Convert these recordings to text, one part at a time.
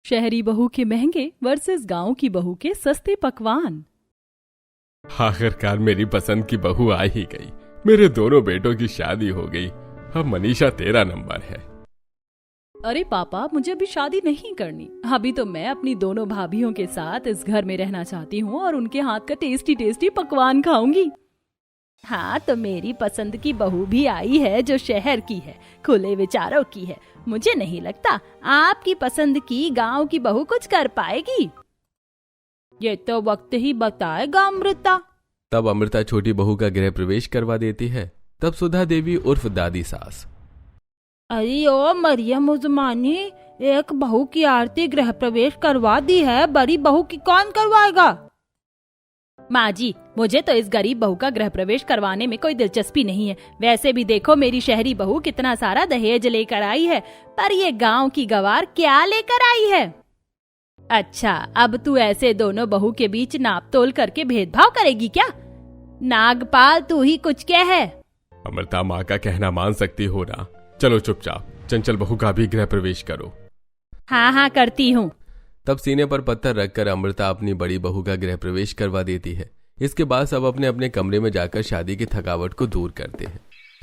शहरी बहू के महंगे वर्सेस गांव की बहू के सस्ते पकवान। आखिरकार मेरी पसंद की बहू आ ही गई। मेरे दोनों बेटों की शादी हो गई। अब मनीषा तेरा नंबर है। अरे पापा, मुझे अभी शादी नहीं करनी। अभी तो मैं अपनी दोनों भाभियों के साथ इस घर में रहना चाहती हूँ और उनके हाथ का टेस्टी टेस्टी पकवान खाऊंगी। हाँ, तो मेरी पसंद की बहू भी आई है जो शहर की है, खुले विचारों की है। मुझे नहीं लगता आपकी पसंद की गांव की बहू कुछ कर पाएगी। ये तो वक्त ही बताएगा अमृता। तब अमृता छोटी बहू का गृह प्रवेश करवा देती है। तब सुधा देवी उर्फ दादी सास, अरे ओ मरियम उज़मानी, एक बहू की आरती गृह प्रवेश करवा दी है, बड़ी बहू की कौन करवाएगा? माँ जी, मुझे तो इस गरीब बहू का गृह प्रवेश करवाने में कोई दिलचस्पी नहीं है। वैसे भी देखो मेरी शहरी बहू कितना सारा दहेज लेकर आई है, पर ये गांव की गवार क्या लेकर आई है? अच्छा, अब तू ऐसे दोनों बहू के बीच नाप तोल करके भेदभाव करेगी क्या? नागपाल, तू ही कुछ कह है। अमृता, माँ का कहना मान सकती हो ना। चलो चुपचाप चंचल बहू का भी गृह प्रवेश करो। हाँ हाँ, करती हूँ। तब सीने पर पत्थर रखकर अमृता अपनी बड़ी बहू का गृह प्रवेश करवा देती है। इसके बाद सब अपने अपने कमरे में जाकर शादी की थकावट को दूर करते हैं।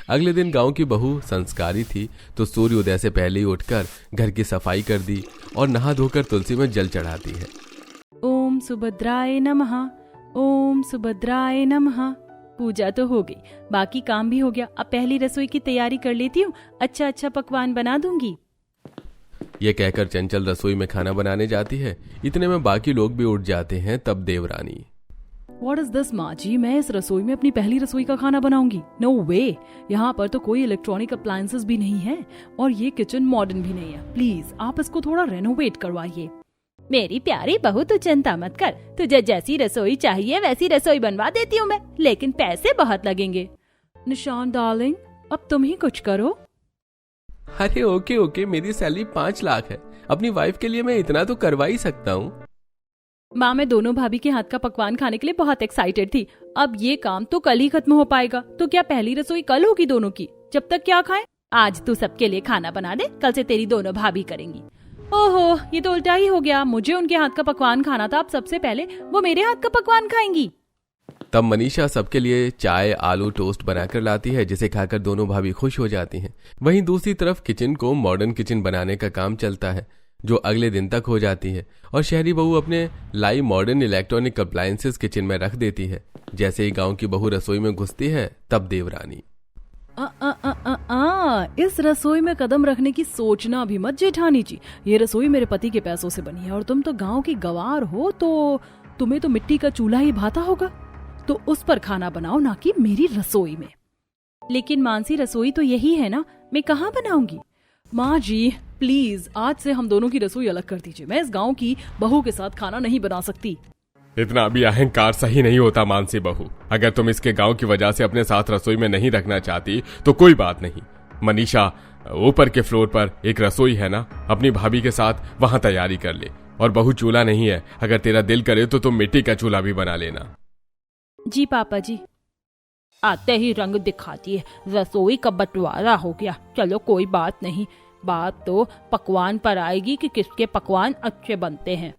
अगले दिन गांव की बहू संस्कारी थी तो सूर्योदय से पहले ही उठकर घर की सफाई कर दी और नहा धोकर तुलसी में जल चढ़ाती है। ओम सुभद्राय नमः, ओम सुभद्राय नमः। पूजा तो हो गई, बाकी काम भी हो गया। अब पहली रसोई की तैयारी कर लेती हूँ, अच्छा अच्छा पकवान बना दूंगी। ये कहकर चंचल रसोई में खाना बनाने जाती है। इतने में बाकी लोग भी उठ जाते हैं। तब देवरानी, What is this माँ जी, मैं इस रसोई में अपनी पहली रसोई का खाना बनाऊंगी? नो वे, यहाँ पर तो कोई इलेक्ट्रॉनिक अप्लायंसेस भी नहीं है और ये किचन मॉडर्न भी नहीं है। प्लीज आप इसको थोड़ा रेनोवेट करवाइए। मेरी प्यारी बहू, तू चिंता मत कर, तुझे जैसी रसोई चाहिए वैसी रसोई बनवा देती हूँ मैं, लेकिन पैसे बहुत लगेंगे। निशान डार्लिंग, अब तुम ही कुछ करो। अरे ओके, मेरी सैलरी 5 लाख है। अपनी वाइफ के लिए मैं इतना तो करवा ही सकता हूँ। माँ, मैं दोनों भाभी के हाथ का पकवान खाने के लिए बहुत एक्साइटेड थी। अब ये काम तो कल ही खत्म हो पाएगा, तो क्या पहली रसोई कल होगी दोनों की? जब तक क्या खाएं? आज तू सबके लिए खाना बना दे, कल से तेरी दोनों भाभी करेंगी। ओहो, ये तो उल्टा ही हो गया। मुझे उनके हाथ का पकवान खाना था, अब सबसे पहले वो मेरे हाथ का पकवान खाएंगी। तब मनीषा सबके लिए चाय आलू टोस्ट बनाकर लाती है, जिसे खाकर दोनों भाभी खुश हो जाती हैं। वहीं दूसरी तरफ किचन को मॉडर्न किचन बनाने का काम चलता है, जो अगले दिन तक हो जाती है और शहरी बहू अपने लाई मॉडर्न इलेक्ट्रॉनिक अप्लायंसेस किचन में रख देती है। जैसे ही गांव की बहू रसोई में घुसती है, तब देवरानी, इस रसोई में कदम रखने की सोचना भी मत जेठानी जी। ये रसोई मेरे पति के पैसों से बनी है और तुम तो गांव की गवार हो, तो तुम्हें तो मिट्टी का चूल्हा ही भाता होगा, तो उस पर खाना बनाओ, ना कि मेरी रसोई में। लेकिन मानसी, रसोई तो यही है ना, मैं कहाँ बनाऊंगी? माँ जी प्लीज, आज से हम दोनों की रसोई अलग कर दीजिए। मैं इस गांव की बहू के साथ खाना नहीं बना सकती। इतना भी अहंकार सही नहीं होता मानसी बहू। अगर तुम इसके गांव की वजह से अपने साथ रसोई में नहीं रखना चाहती तो कोई बात नहीं। मनीषा, ऊपर के फ्लोर पर एक रसोई है ना, अपनी भाभी के साथ वहां तैयारी कर ले। और बहू चूल्हा नहीं है, अगर तेरा दिल करे तो तुम मिट्टी का चूल्हा भी बना लेना। जी पापा जी। आते ही रंग दिखाती है, रसोई का बंटवारा हो गया। चलो कोई बात नहीं, बात तो पकवान पर आएगी कि किसके पकवान अच्छे बनते हैं।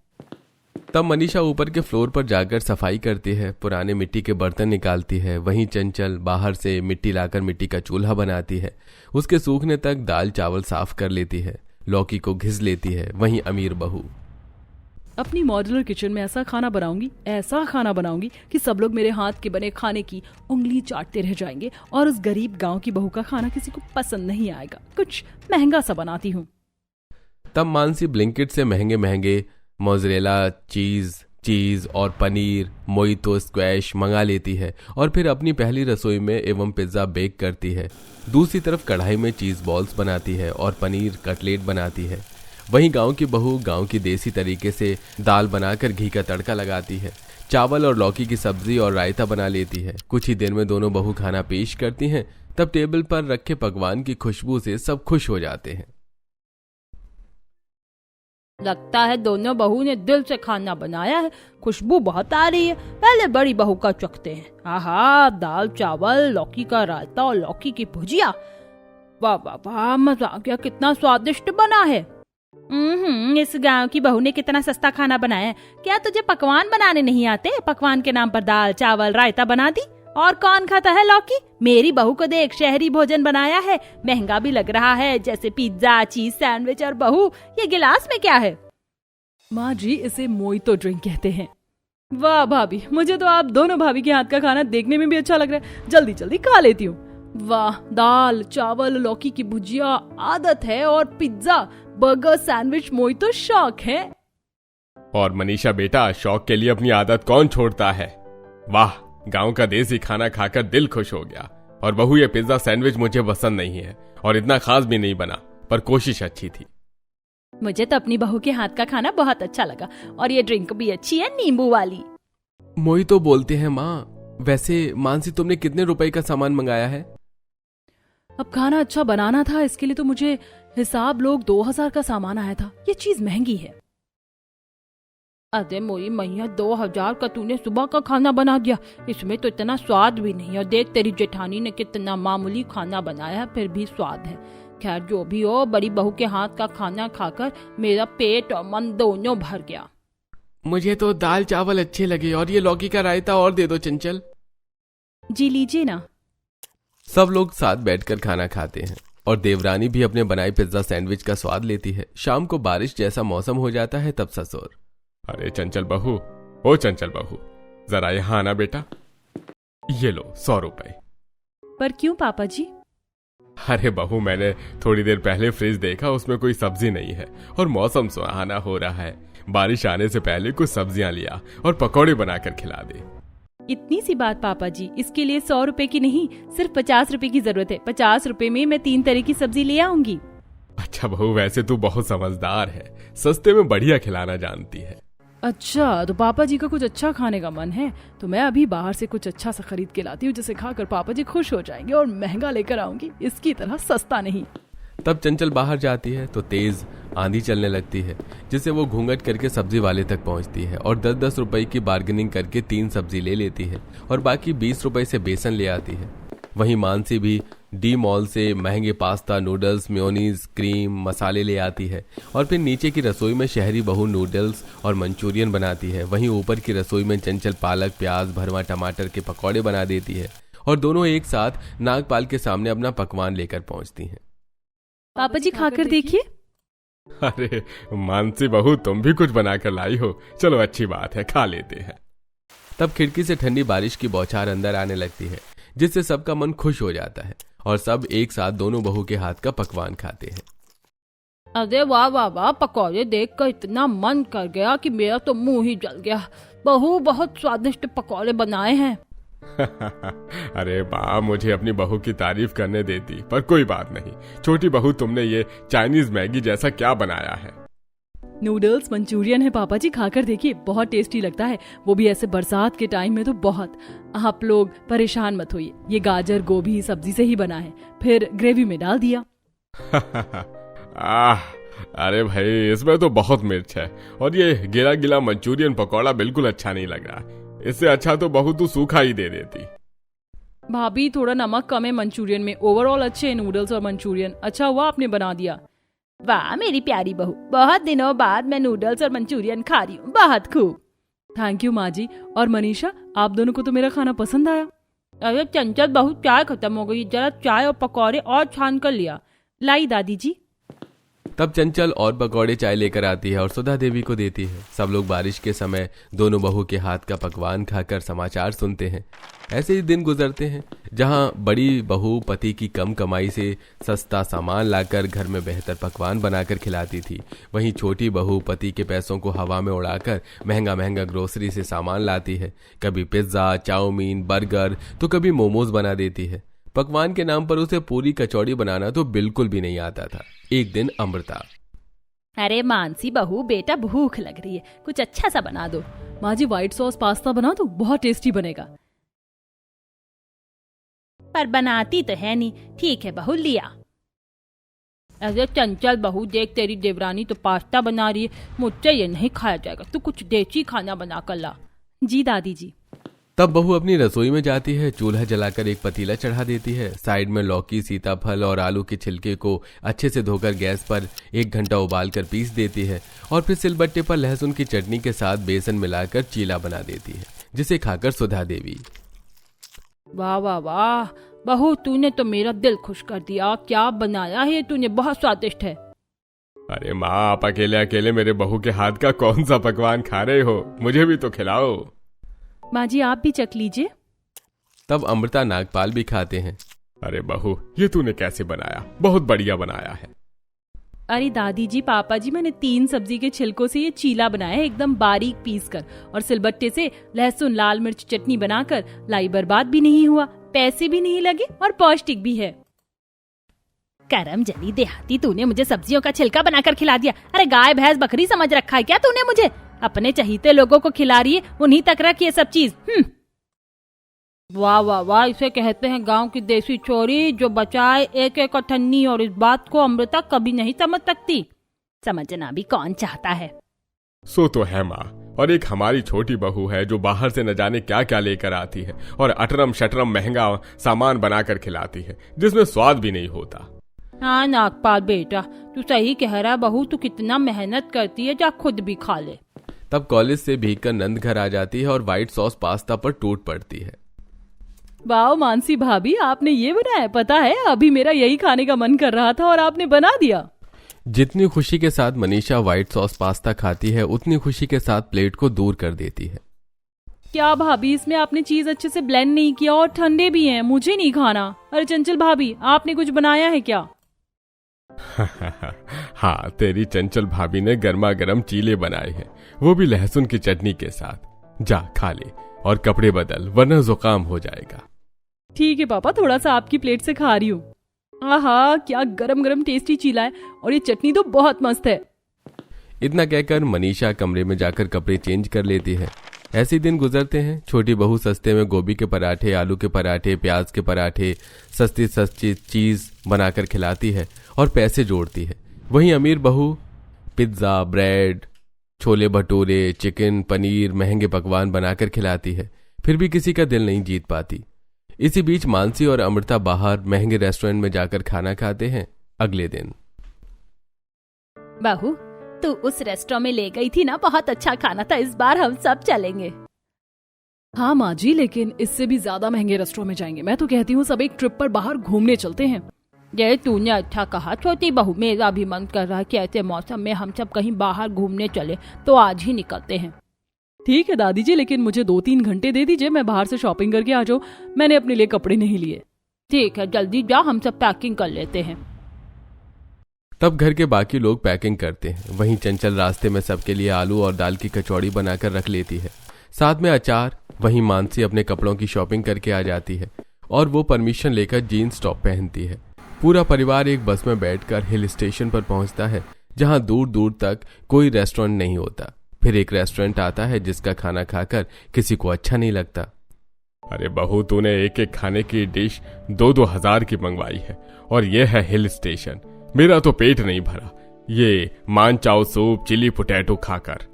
तब मनीषा ऊपर के फ्लोर पर जाकर सफाई करती है, पुराने मिट्टी के बर्तन निकालती है। वहीं चंचल बाहर से मिट्टी लाकर मिट्टी का चूल्हा बनाती है। उसके सूखने तक दाल चावल साफ कर लेती है, लौकी को घिस लेती है। वहीं अमीर बहू, अपनी मॉड्यूलर किचन में ऐसा खाना बनाऊंगी कि सब लोग मेरे हाथ के बने खाने की उंगली चाटते रह जाएंगे और उस गरीब गांव की बहू का खाना किसी को पसंद नहीं आएगा। कुछ महंगा सा बनाती हूँ। तब मानसी ब्लिंकिट से महंगे महंगे मोज़रेला चीज और पनीर, मोइतो, स्क्वैश मंगा लेती है और फिर अपनी पहली रसोई में एवं पिज्जा बेक करती है। दूसरी तरफ कढ़ाई में चीज बॉल्स बनाती है और पनीर कटलेट बनाती है। वहीं गांव की बहू गांव की देसी तरीके से दाल बनाकर घी का तड़का लगाती है, चावल और लौकी की सब्जी और रायता बना लेती है। कुछ ही देर में दोनों बहू खाना पेश करती हैं। तब टेबल पर रखे पकवान की खुशबू से सब खुश हो जाते हैं। लगता है दोनों बहू ने दिल से खाना बनाया है, खुशबू बहुत आ रही है। पहले बड़ी बहू का चखते हैं। आहा, दाल चावल, लौकी का रायता और लौकी की भुजिया, वाह वाह वाह, मजा आ गया, कितना स्वादिष्ट बना है। इस गांव की बहू ने कितना सस्ता खाना बनाया है। क्या तुझे पकवान बनाने नहीं आते? पकवान के नाम पर दाल चावल रायता बना दी। और कौन खाता है लौकी? मेरी बहू को देख, शहरी भोजन बनाया है, महंगा भी लग रहा है, जैसे पिज्जा चीज सैंडविच। और बहू, ये गिलास में क्या है? माँ जी, इसे मोइतो ड्रिंक कहते हैं। वाह भाभी, मुझे तो आप दोनों भाभी के हाथ का खाना देखने में भी अच्छा लग रहा है। जल्दी जल्दी खा लेती हूँ। वाह, दाल चावल लौकी की भुजिया आदत है, और पिज्जा बर्गर सैंडविच मोइतो शौक है। और मनीषा बेटा, शौक के लिए अपनी आदत कौन छोड़ता है। वाह, गांव का देसी खाना खाकर दिल खुश हो गया। और बहू, ये पिज्जा सैंडविच मुझे पसंद नहीं है और इतना खास भी नहीं बना, पर कोशिश अच्छी थी। मुझे तो अपनी बहू के हाथ का खाना बहुत अच्छा लगा, और ये ड्रिंक भी अच्छी है, नींबू वाली। मोहितो बोलते हैं माँ। वैसे मानसी, तुमने कितने रुपए का सामान मंगाया है? अब खाना अच्छा बनाना था, इसके लिए तो मुझे हिसाब लोग 2000 का सामान आया था। ये चीज महंगी है। अरे मोरी मैया, 2000 का तूने सुबह का खाना बना दिया। इसमें तो इतना स्वाद भी नहीं है। देख, तेरी जेठानी ने कितना मामूली खाना बनाया, फिर भी स्वाद है। खैर, जो भी हो, बड़ी बहू के हाथ का खाना खाकर मेरा पेट और मन दोनों भर गया। मुझे तो दाल चावल अच्छे लगे, और ये लौकी का रायता और दे दो चंचल। जी लीजिए ना। सब लोग साथ बैठकर खाना खाते हैं, और देवरानी भी अपने बनाए पिज्जा सैंडविच का स्वाद लेती है। शाम को बारिश जैसा मौसम हो जाता है, तब ससुर, अरे चंचल बहू, ओ चंचल बहू, जरा यहाँ आना बेटा। ये लो 100 रुपए। पर क्यों पापा जी? अरे बहू, मैंने थोड़ी देर पहले फ्रिज देखा, उसमें कोई सब्जी नहीं है, और मौसम सुहाना हो रहा है। बारिश आने से पहले कुछ सब्जियां लिया और पकौड़े बनाकर खिला दे। इतनी सी बात पापा जी, इसके लिए 100 रुपए की नहीं, सिर्फ 50 रुपए की जरूरत है। 50 रुपए में मैं 3 तरह की सब्जी ले आऊंगी। अच्छा बहू, वैसे तू बहुत समझदार है, सस्ते में बढ़िया खिलाना जानती है। अच्छा, तो पापा जी का कुछ अच्छा खाने का मन है, तो मैं अभी बाहर से कुछ अच्छा सा खरीद के लाती हूँ, जिसे खाकर पापा जी खुश हो जाएंगे, और महंगा लेकर आऊंगी, इसकी तरह सस्ता नहीं। तब चंचल बाहर जाती है तो तेज आंधी चलने लगती है, जिससे वो घूंघट करके सब्जी वाले तक पहुंचती है, और 10-10 रुपए की बार्गेनिंग करके 3 सब्जी ले लेती है, और बाकी 20 रुपए से बेसन ले आती है। वहीं मानसी भी डी मॉल से महंगे पास्ता, नूडल्स, मेयोनीज, क्रीम, मसाले ले आती है, और फिर नीचे की रसोई में शहरी बहू नूडल्स और मंचूरियन बनाती है। वहीं ऊपर की रसोई में चंचल पालक, प्याज, भरवा टमाटर के पकौड़े बना देती है, और दोनों एक साथ नागपाल के सामने अपना पकवान लेकर पहुंचती हैं। पापा जी खाकर देखिए। अरे मानसी बहू, तुम भी कुछ बनाकर लाई हो, चलो अच्छी बात है, खा लेते हैं। तब खिड़की से ठंडी बारिश की बौछार अंदर आने लगती है, जिससे सबका मन खुश हो जाता है, और सब एक साथ दोनों बहू के हाथ का पकवान खाते हैं। अरे वाह वाह वाह, पकौड़े देखकर इतना मन कर गया कि मेरा तो मुंह ही जल गया। बहू, बहुत स्वादिष्ट पकौड़े बनाए हैं। अरे वाह, मुझे अपनी बहू की तारीफ करने देती, पर कोई बात नहीं। छोटी बहू, तुमने ये चाइनीज मैगी जैसा क्या बनाया है? नूडल्स मंचूरियन है पापा जी, खाकर देखिए, बहुत टेस्टी लगता है, वो भी ऐसे बरसात के टाइम में तो बहुत। आप लोग परेशान मत होइए, ये गाजर गोभी सब्जी से ही बना है, फिर ग्रेवी में डाल दिया। अरे भाई, इसमें तो बहुत मिर्च है, और ये गिला गिला मंचूरियन पकौड़ा बिल्कुल अच्छा नहीं लग रहा। इससे अच्छा तो बहू तू सूखा ही दे देती। भाभी, थोड़ा नमक कम है मंचूरियन में, ओवरऑल अच्छे हैं नूडल्स और मंचूरियन। अच्छा हुआ आपने बना दिया। वाह मेरी प्यारी बहू, बहुत दिनों बाद मैं नूडल्स और मंचूरियन खा रही हूँ, बहुत खूब। थैंक यू माँ जी। और मनीषा, आप दोनों को तो मेरा खाना पसंद आया। अरे चंचल बहू, चाय खत्म हो गई, जरा चाय और पकौड़े और छान कर लिया। लाई दादी जी। तब चंचल और पकौड़े चाय लेकर आती है और सुधा देवी को देती है। सब लोग बारिश के समय दोनों बहू के हाथ का पकवान खाकर समाचार सुनते हैं। ऐसे ही दिन गुजरते हैं, जहां बड़ी बहू पति की कम कमाई से सस्ता सामान लाकर घर में बेहतर पकवान बनाकर खिलाती थी, वहीं छोटी बहू पति के पैसों को हवा में उड़ाकर महंगा महंगा ग्रोसरी से सामान लाती है। कभी पिज्जा, चाउमीन, बर्गर तो कभी मोमोज बना देती है। पकवान के नाम पर उसे पूरी कचौड़ी बनाना तो बिल्कुल भी नहीं आता था। एक दिन अमृता, अरे मानसी बहू, बेटा भूख लग रही है, कुछ अच्छा सा बना दो। माँ जी, व्हाइट सॉस पास्ता बना दो, बहुत टेस्टी बनेगा। पर बनाती तो है नहीं। ठीक है बहू, लिया। अरे चंचल बहू, देख तेरी देवरानी तो पास्ता बना रही है, मुझसे ये नहीं खाया जाएगा, तू कुछ देसी खाना बना कर ला। जी दादी जी। तब बहू अपनी रसोई में जाती है, चूल्हा जलाकर एक पतीला चढ़ा देती है। साइड में लौकी, सीताफल और आलू के छिलके को अच्छे से धोकर गैस पर 1 घंटा उबाल कर पीस देती है और फिर सिलबट्टे पर लहसुन की चटनी के साथ बेसन मिलाकर चीला बना देती है, जिसे खाकर सुधा देवी। वाह वाह वाह बहू, तूने तो मेरा दिल खुश कर दिया। क्या बनाया है तूने, बहुत स्वादिष्ट है। अरे माँ, आप अकेले अकेले मेरे बहू के हाथ का कौन सा पकवान खा रहे हो? मुझे भी तो खिलाओ। माँ जी आप भी चख लीजिए। तब अमृता नागपाल भी खाते हैं। अरे बहू, ये तूने कैसे बनाया? बहुत बढ़िया बनाया है। अरे दादी जी, पापा जी, मैंने 3 सब्जी के छिलकों से ये चीला बनाया है, एकदम बारीक पीस कर, और सिलबट्टे से लहसुन लाल मिर्च चटनी बनाकर लाई। बर्बाद भी नहीं हुआ, पैसे भी नहीं लगे और पौष्टिक भी है। करम जली देहाती, तूने मुझे सब्जियों का छिलका बनाकर खिला दिया। अरे गाय भैंस बकरी समझ रखा है क्या तूने मुझे? अपने चहीते लोगों को खिला रही है, उन्हीं तक रख ये सब चीज। वाह वाह वाह, इसे कहते हैं गांव की देसी चोरी, जो बचाए एक एक अठन्नी। और इस बात को अमृता कभी नहीं समझ सकती। समझना भी कौन चाहता है। सो तो है माँ, और एक हमारी छोटी बहू है जो बाहर से न जाने क्या क्या लेकर आती है और अटरम शटरम महंगा सामान बनाकर खिलाती है, जिसमें स्वाद भी नहीं होता। हाँ नागपाल बेटा, तू सही कह रहा है। बहू तू कितना मेहनत करती है, जा खुद भी खा ले। तब कॉलेज से भीगकर नंद घर आ जाती है और व्हाइट सॉस पास्ता पर टूट पड़ती है। वाह मानसी भाभी, आपने ये बनाया? पता है अभी मेरा यही खाने का मन कर रहा था और आपने बना दिया। जितनी खुशी के साथ मनीषा व्हाइट सॉस पास्ता खाती है, उतनी खुशी के साथ प्लेट को दूर कर देती है। क्या भाभी, इसमें आपने चीज अच्छे से ब्लेंड नहीं किया और ठंडे भी हैं, मुझे नहीं खाना। अरे चंचल भाभी, आपने कुछ बनाया है क्या? हाँ, तेरी चंचल भाभी ने गर्मा गर्म चीले बनाए हैं, वो भी लहसुन की चटनी के साथ। जा खा ले और कपड़े बदल, वरना जुकाम हो जाएगा। ठीक है पापा, थोड़ा सा आपकी प्लेट से खा रही हूँ। आहा, क्या गरम गरम टेस्टी चीला है, और ये चटनी तो बहुत मस्त है। इतना कहकर मनीषा कमरे में जाकर कपड़े चेंज कर लेती है। ऐसे दिन गुजरते हैं। छोटी बहू सस्ते में गोभी के पराठे, आलू के पराठे, प्याज के पराठे, सस्ती सस्ती चीज बनाकर खिलाती है और पैसे जोड़ती है। वहीं अमीर बहू pizza, bread, chole bhature, chicken, paneer, महंगे पकवान बनाकर खिलाती है, फिर भी किसी का दिल नहीं जीत पाती। इसी बीच मानसी और अमृता बाहर महंगे रेस्टोरेंट में जाकर खाना खाते हैं। अगले दिन, बहू तू उस रेस्टोरेंट में ले गई थी ना, बहुत अच्छा खाना था, इस बार हम सब चलेंगे। हाँ माँ जी, लेकिन इससे भी ज्यादा महंगे रेस्टोरेंट में जाएंगे। मैं तो कहती हूँ सब एक ट्रिप पर बाहर घूमने चलते हैं। ये तूने अच्छा कहा छोटी बहू, मेरा भी मन कर रहा है कि ऐसे मौसम में हम सब कहीं बाहर घूमने चले, तो आज ही निकलते हैं। ठीक है दादी जी, लेकिन मुझे 2-3 घंटे दे दीजिए, मैं बाहर से शॉपिंग करके आ जाऊँ। मैंने अपने लिए कपड़े नहीं लिए। ठीक है, जल्दी जा, हम सब पैकिंग कर लेते हैं। तब घर के बाकी लोग पैकिंग करते हैं। वहीं चंचल रास्ते में सबके लिए आलू और दाल की कचौड़ी बनाकर रख लेती है, साथ में अचार। वहीं मानसी अपने कपड़ों की शॉपिंग करके आ जाती है और वो परमिशन लेकर जीन्स टॉप पहनती है। पूरा परिवार एक बस में बैठकर हिल स्टेशन पर पहुंचता है, जहां दूर दूर तक कोई रेस्टोरेंट नहीं होता। फिर एक रेस्टोरेंट आता है जिसका खाना खाकर किसी को अच्छा नहीं लगता। अरे बहू, तूने एक एक खाने की डिश 2-2 हजार की मंगवाई है, और ये है हिल स्टेशन। मेरा तो पेट नहीं भरा ये मान चाव सूप चिली पोटैटो खाकर।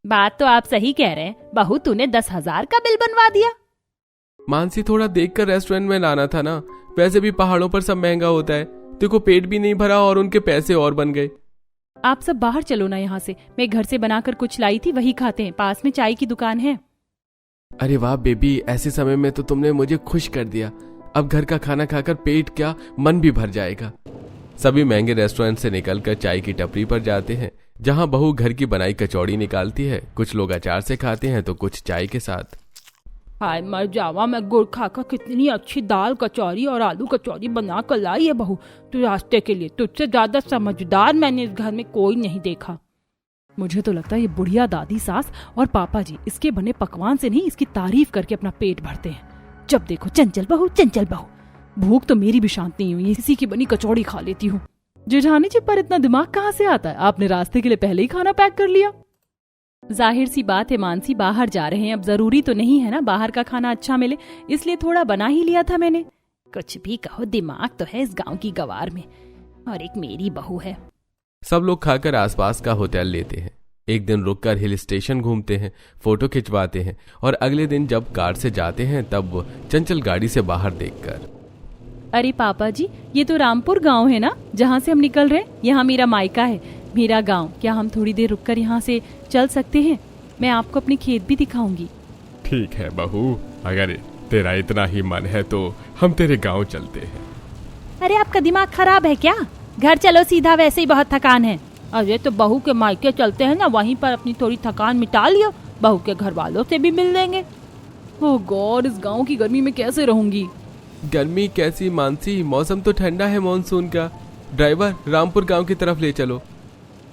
बात तो आप सही कह रहे हैं बहू, तूने 10,000 का बिल बनवा दिया। मानसी, थोड़ा देखकर रेस्टोरेंट में लाना था ना, वैसे भी पहाड़ों पर सब महंगा होता है। देखो पेट भी नहीं भरा और उनके पैसे और बन गए। आप सब बाहर चलो ना यहाँ से, मैं घर से बनाकर कुछ लाई थी, वही खाते हैं, पास में चाय की दुकान है। अरे वाह बेबी, ऐसे समय में तो तुमने मुझे खुश कर दिया। अब घर का खाना खाकर पेट क्या, मन भी भर जाएगा। सभी महंगे रेस्टोरेंट से निकलकर चाय की टपरी पर जाते हैं, जहां बहू घर की बनाई कचौड़ी निकालती है। कुछ लोग अचार से खाते हैं तो कुछ चाय के साथ। हाय मर जावा, मैं गुड़ खाकर कितनी अच्छी दाल कचौरी और आलू कचौरी बना कर लाई है बहू, तू रास्ते के लिए। तुझसे ज्यादा समझदार मैंने इस घर में कोई नहीं देखा। मुझे तो लगता है ये बुढ़िया दादी सास और पापा जी इसके बने पकवान से नहीं, इसकी तारीफ करके अपना पेट भरते हैं। जब देखो चंचल बहू चंचल बहू। भूख तो मेरी भी शांत नहीं हुई, इसी की बनी कचौड़ी खा लेती हूँ। जेठानी जी, पर इतना दिमाग कहाँ से आता है? आपने रास्ते के लिए पहले ही खाना पैक कर लिया। जाहिर सी बात है मानसी, बाहर जा रहे हैं, अब जरूरी तो नहीं है ना बाहर का खाना अच्छा मिले, इसलिए थोड़ा बना ही लिया था मैंने। कुछ भी कहो, दिमाग तो है इस गांव की गवार में, और एक मेरी बहू है। सब लोग खाकर आसपास का होटल लेते हैं। एक दिन रुककर हिल स्टेशन घूमते हैं, फोटो खिंचवाते हैं और अगले दिन जब कार से जाते हैं तब चंचल गाड़ी से बाहर देखकर, अरे पापा जी, ये तो रामपुर गांव है ना जहाँ से हम निकल रहे हैं। यहाँ मेरा मायका है, मेरा गांव। क्या हम थोड़ी देर रुककर यहाँ से चल सकते हैं? मैं आपको अपने खेत भी दिखाऊंगी। ठीक है बहू, अगर तेरा इतना ही मन है तो हम तेरे गांव चलते हैं। अरे आपका दिमाग खराब है क्या? घर चलो सीधा, वैसे ही बहुत थकान है। अरे तो बहू के मायके चलते हैं ना, वहीं पर अपनी थोड़ी थकान मिटा लियो, बहू के घर वालों से भी मिल लेंगे। ओह गॉड, इस गांव की गर्मी में कैसे रहूंगी? गर्मी कैसी मानसी, मौसम तो ठंडा है मानसून का। ड्राइवर, रामपुर गांव की तरफ ले चलो।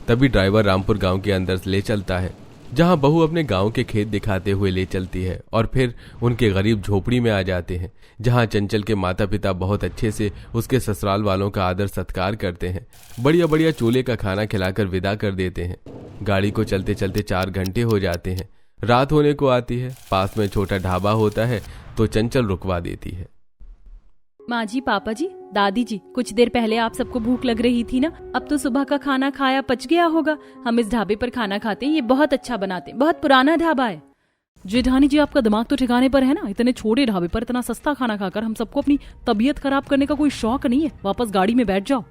तभी ड्राइवर रामपुर गांव के अंदर ले चलता है, जहां बहू अपने गांव के खेत दिखाते हुए ले चलती है और फिर उनके गरीब झोपड़ी में आ जाते हैं, जहां चंचल के माता पिता बहुत अच्छे से उसके ससुराल वालों का आदर सत्कार करते हैं, बढ़िया बढ़िया चूल्हे का खाना खिलाकर विदा कर देते हैं। गाड़ी को चलते चलते 4 घंटे हो जाते हैं। रात होने को आती है। पास में छोटा ढाबा होता है तो चंचल रुकवा देती है। माँ जी, पापा जी, दादी जी, कुछ देर पहले आप सबको भूख लग रही थी ना? अब तो सुबह का खाना खाया पच गया होगा। हम इस ढाबे पर खाना खाते हैं, ये बहुत अच्छा बनाते हैं, बहुत पुराना ढाबा है। जेठानी जी, आपका दिमाग तो ठिकाने पर है ना? इतने छोटे ढाबे पर इतना सस्ता खाना खाकर हम सबको अपनी तबीयत खराब करने का कोई शौक नहीं है। वापस गाड़ी में बैठ जाओ।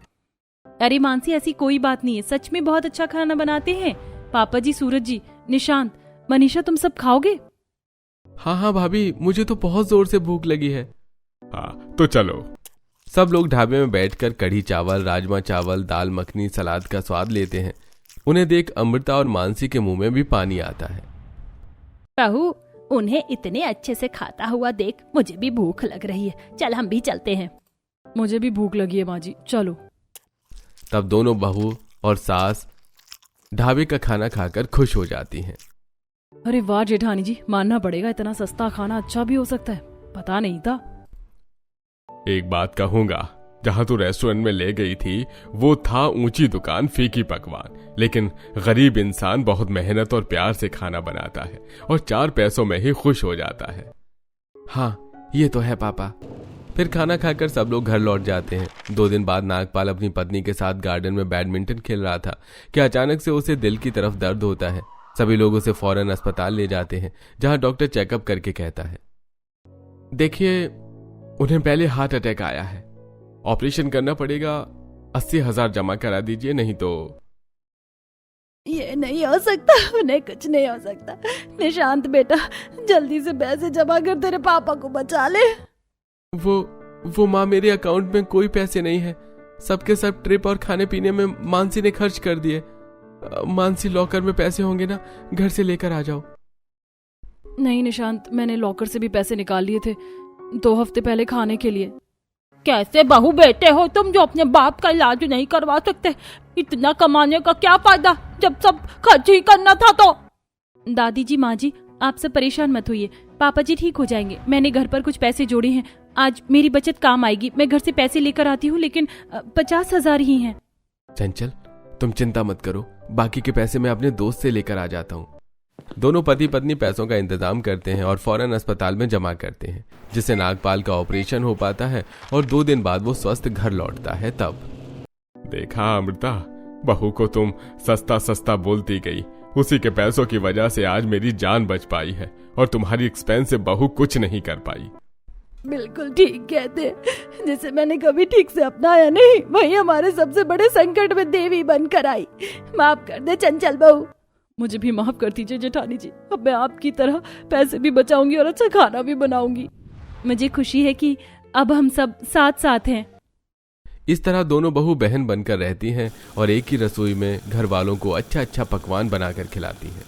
अरे मानसी, ऐसी कोई बात नहीं है, सच में बहुत अच्छा खाना बनाते हैं। पापा जी, सूरज जी, निशांत, मनीषा, तुम सब खाओगे? हाँ भाभी, मुझे तो बहुत जोर से भूख लगी है। हाँ तो चलो। सब लोग ढाबे में बैठकर कढ़ी चावल, राजमा चावल, दाल मखनी, सलाद का स्वाद लेते हैं। उन्हें देख अमृता और मानसी के मुंह में भी पानी आता है। बहू, उन्हें इतने अच्छे से खाता हुआ देख मुझे भी भूख लग रही है। चल हम भी चलते हैं। मुझे भी भूख लगी है माँ जी, चलो। तब दोनों बहू और सास ढाबे का खाना खाकर खुश हो जाती हैं। अरे वाह जेठानी जी, मानना पड़ेगा, इतना सस्ता खाना अच्छा भी हो सकता है, पता नहीं था। एक बात कहूंगा, जहां तू रेस्टोरेंट में ले गई थी वो था ऊंची दुकान, फीकी पकवान, लेकिन गरीब इंसान बहुत मेहनत और प्यार से खाना बनाता है और 4 पैसों में ही खुश हो जाता है। हाँ ये तो है पापा। फिर खाना खाकर सब लोग घर लौट जाते हैं। 2 दिन बाद नागपाल अपनी पत्नी के साथ गार्डन में बैडमिंटन खेल रहा था कि अचानक से उसे दिल की तरफ दर्द होता है। सभी लोग उसे फौरन अस्पताल ले जाते हैं, जहां डॉक्टर चेकअप करके कहता है, देखिए उन्हें पहले हार्ट अटैक आया है, ऑपरेशन करना पड़ेगा, 80,000 जमा करा दीजिए, नहीं तो। ये नहीं हो सकता, उन्हें कुछ नहीं हो सकता। निशांत बेटा, जल्दी से पैसे जमा कर तेरे पापा को बचा ले। वो माँ, मेरे अकाउंट में कोई पैसे नहीं है, सबके सब ट्रिप और खाने पीने में मानसी ने खर्च कर दिए। मानसी, लॉकर में पैसे होंगे ना, घर से लेकर आ जाओ। नहीं निशांत, मैंने लॉकर से भी पैसे निकाल लिए थे 2 हफ्ते पहले खाने के लिए। कैसे बहू बेटे हो तुम जो अपने बाप का इलाज नहीं करवा सकते? इतना कमाने का क्या फायदा जब सब खर्च ही करना था तो। दादी जी, माँ जी, आप सब परेशान मत होइए, पापा जी ठीक हो जाएंगे। मैंने घर पर कुछ पैसे जोड़े हैं, आज मेरी बचत काम आएगी। मैं घर से पैसे लेकर आती हूँ, लेकिन 50,000 ही हैं। चंचल, तुम चिंता मत करो, बाकी के पैसे मैं अपने दोस्त से लेकर आ जाता हूँ। दोनों पति पत्नी पैसों का इंतजाम करते हैं और फौरन अस्पताल में जमा करते हैं, जिससे नागपाल का ऑपरेशन हो पाता है और 2 दिन बाद वो स्वस्थ घर लौटता है। तब देखा अमृता, बहू को तुम सस्ता सस्ता बोलती गई, उसी के पैसों की वजह से आज मेरी जान बच पाई है और तुम्हारी एक्सपेंस से बहू कुछ नहीं कर पाई। बिल्कुल ठीक कहते, जिसे मैंने कभी ठीक से अपनाया नहीं, वही हमारे सबसे बड़े संकट में देवी बनकर आई। माफ कर दे चंचल बहू। मुझे भी माफ कर दीजिए जेठानी जी, अब मैं आपकी तरह पैसे भी बचाऊंगी और अच्छा खाना भी बनाऊंगी। मुझे खुशी है कि अब हम सब साथ साथ हैं। इस तरह दोनों बहू बहन बनकर रहती हैं और एक ही रसोई में घर वालों को अच्छा अच्छा पकवान बनाकर खिलाती हैं।